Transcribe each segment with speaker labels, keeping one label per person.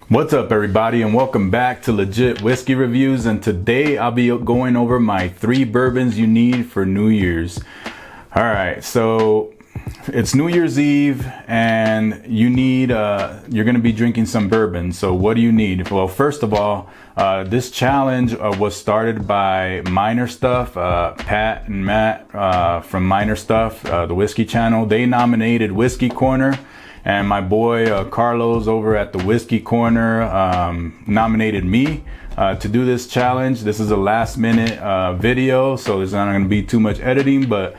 Speaker 1: What's up, everybody, and welcome back to Legit Whiskey Reviews. And today I'll be going over my 3 bourbons you need for New Year's. All right, so it's New Year's Eve and you need you're gonna be drinking some bourbon. So what do you need? Well, first of all, this challenge was started by Minor Stuff, Pat and Matt from Minor Stuff, the whiskey channel. They nominated Whiskey Corner, and my boy Carlos over at the Whiskey Corner nominated me to do this challenge. This is a last minute video, so there's not gonna be too much editing, but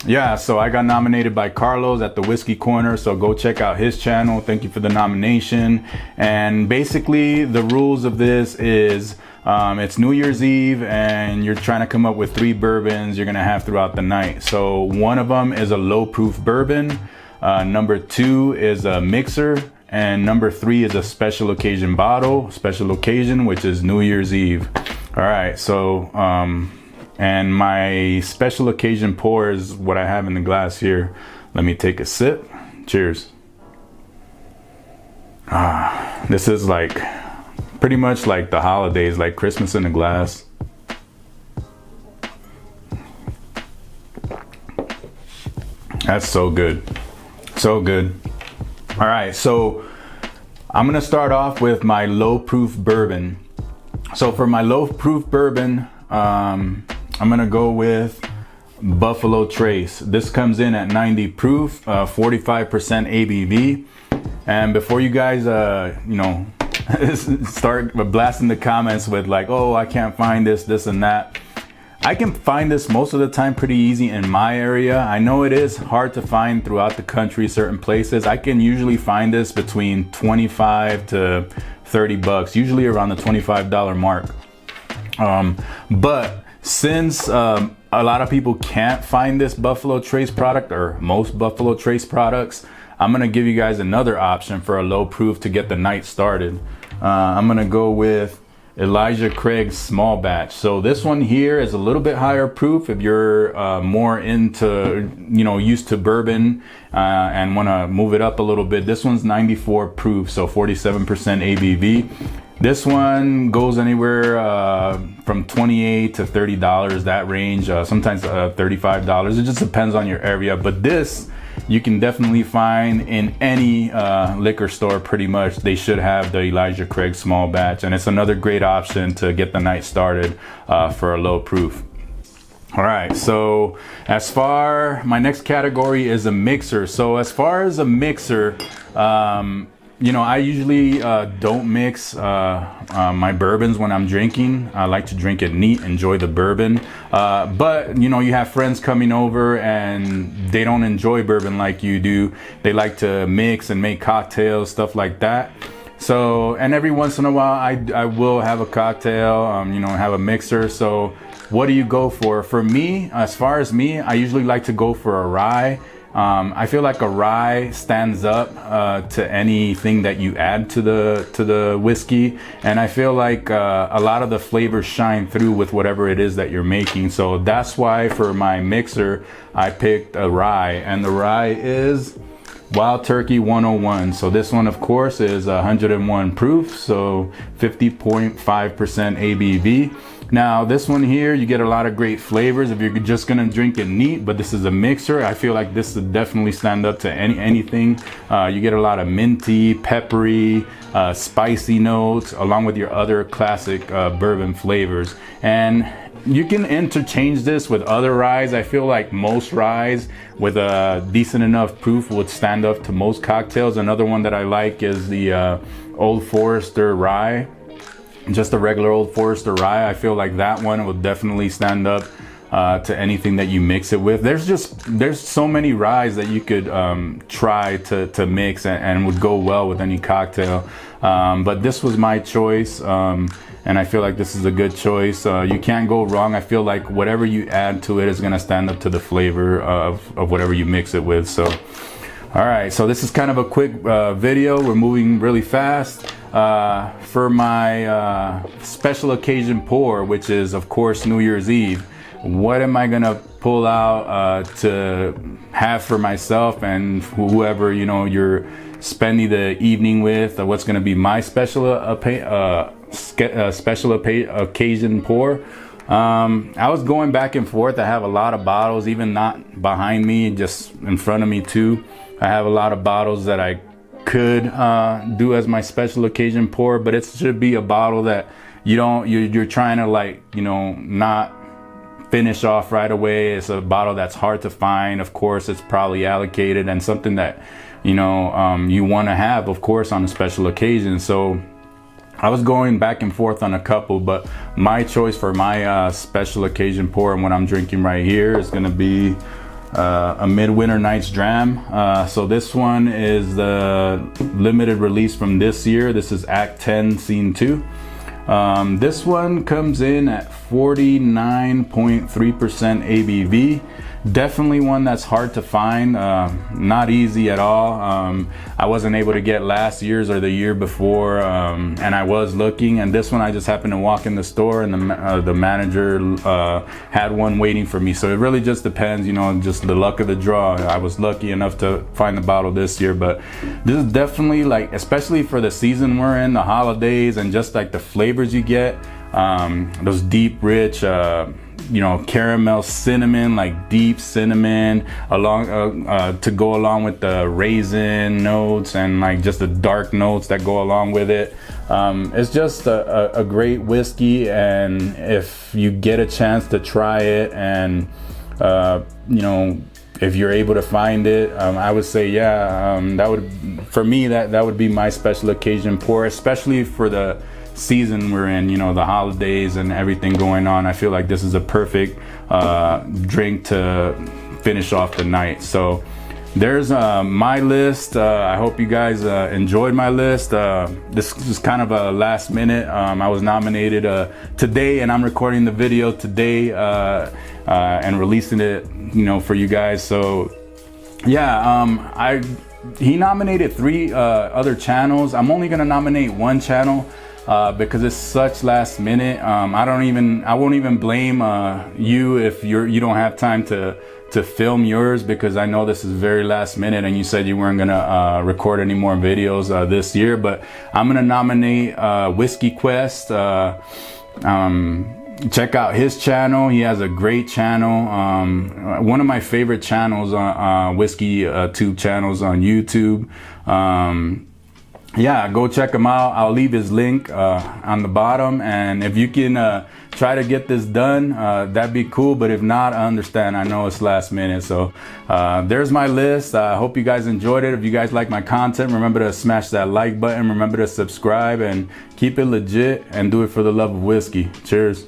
Speaker 1: yeah, so I got nominated by Carlos at the Whiskey Corner, so go check out his channel. Thank you for the nomination. And basically the rules of this is it's New Year's Eve and you're trying to come up with 3 bourbons you're gonna have throughout the night. So one of them is a low proof bourbon. Number 2 is a mixer, and number 3 is a special occasion bottle, special occasion, which is New Year's Eve. All right, so and my special occasion pour is what I have in the glass here. Let me take a sip. Cheers. This is like pretty much like the holidays, like Christmas in a glass. That's so good. So good. All right, so I'm gonna start off with my low proof bourbon. So for my low proof bourbon, I'm gonna go with Buffalo Trace. This comes in at 90 proof, 45% ABV. And before you guys, start blasting the comments with like, oh, I can't find this and that. I can find this most of the time pretty easy in my area. I know it is hard to find throughout the country, certain places. I can usually find this between 25 to 30 bucks, usually around the $25 mark. But since a lot of people can't find this Buffalo Trace product, or most Buffalo Trace products, I'm gonna give you guys another option for a low proof to get the night started. I'm gonna go with Elijah Craig's small batch. So this one here is a little bit higher proof if you're more into, used to bourbon and want to move it up a little bit. This one's 94 proof, so 47% ABV. This one goes anywhere from $28 to $30, that range, sometimes $35. It just depends on your area, but this you can definitely find in any liquor store pretty much. They should have the Elijah Craig small batch, and it's another great option to get the night started for a low proof. All right, so my next category is a mixer. So as far as a mixer, I usually don't mix my bourbons when I'm drinking. I like to drink it neat, enjoy the bourbon. But you have friends coming over and they don't enjoy bourbon like you do. They like to mix and make cocktails, stuff like that. So, and every once in a while I will have a cocktail, have a mixer. So what do you go for? For me, as far as me, I usually like to go for a rye. I feel like a rye stands up to anything that you add to the whiskey, and I feel like a lot of the flavors shine through with whatever it is that you're making. So that's why for my mixer I picked a rye, and the rye is Wild Turkey 101. So this one of course is 101 proof, so 50.5% ABV. Now this one here, you get a lot of great flavors if you're just gonna drink it neat, but this is a mixer. I feel like this would definitely stand up to anything. You get a lot of minty, peppery, spicy notes, along with your other classic bourbon flavors. And you can interchange this with other ryes. I feel like most ryes with a decent enough proof would stand up to most cocktails. Another one that I like is the Old Forester rye. Just a regular Old Forester rye. I feel like that one will definitely stand up to anything that you mix it with. There's so many ryes that you could try to mix and would go well with any cocktail. But this was my choice, and I feel like this is a good choice. You can't go wrong. I feel like whatever you add to it is gonna stand up to the flavor of whatever you mix it with. So, all right, so this is kind of a quick video. We're moving really fast. For my special occasion pour, which is of course New Year's Eve, what am I gonna pull out to have for myself and whoever you're spending the evening with, or what's going to be my special occasion pour. I was going back and forth. I have a lot of bottles, even not behind me, just in front of me too. I have a lot of bottles that I could do as my special occasion pour, but it should be a bottle that you're trying to, like, you know, not finish off right away. It's a bottle that's hard to find. Of course, it's probably allocated, and something that, you know, you want to have, of course, on a special occasion. So I was going back and forth on a couple, but my choice for my special occasion pour and what I'm drinking right here is going to be a Midwinter Nights Dram. So this one is the limited release from this year. This is Act 10 Scene 2. This one comes in at 49.3% ABV. Definitely one that's hard to find, not easy at all. I wasn't able to get last year's or the year before, and I was looking, and this one I just happened to walk in the store, and the manager had one waiting for me. So it really just depends, you know, just the luck of the draw. I was lucky enough to find the bottle this year, but this is definitely, like, especially for the season we're in, the holidays, and just like the flavors you get, those deep, rich, you know, caramel, cinnamon, like deep cinnamon, along to go along with the raisin notes, and like just the dark notes that go along with it. It's just a great whiskey, and if you get a chance to try it, and you know, if you're able to find it, I would say, yeah, that would, for me, that would be my special occasion pour, especially for the season we're in, you know, the holidays and everything going on. I feel like this is a perfect drink to finish off the night. So there's my list. I hope you guys enjoyed my list. This is kind of a last minute. I was nominated today, and I'm recording the video today and releasing it, you know, for you guys. So yeah, he nominated 3 other channels. I'm only gonna nominate 1 channel because it's such last minute. I won't even blame you if you don't have time to film yours, because I know this is very last minute, and you said you weren't gonna record any more videos this year. But I'm gonna nominate Whiskey Quest. Check out his channel. He has a great channel. One of my favorite channels on whiskey tube channels on YouTube. Yeah, go check him out. I'll leave his link on the bottom, and if you can try to get this done, that'd be cool. But if not, I understand. I know it's last minute. So there's my list. I hope you guys enjoyed it. If you guys like my content, remember to smash that like button. Remember to subscribe, and keep it legit, and do it for the love of whiskey. Cheers.